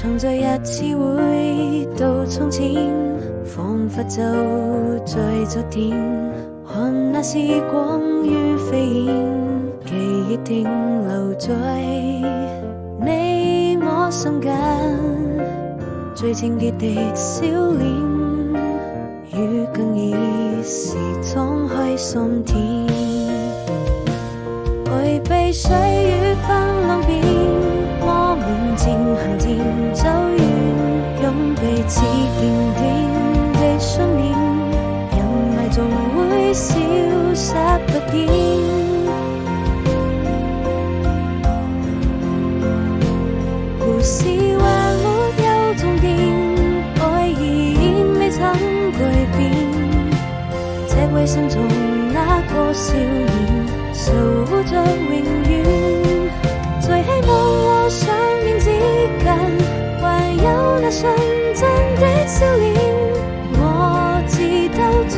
常在日子回到從前，彷彿就在昨天，看那時光如飛燕，記憶停留在你我心間，最清潔的笑臉，與更易時敞開心田，回避歲月翻浪邊，我們漸行漸走遠，用彼此堅定的信念，人愛總會消失不見。故事還沒有終點，愛已未曾改變，這位心中那個少年守護着永遠，在希望和想念之間，還有那純真的笑臉，我知道在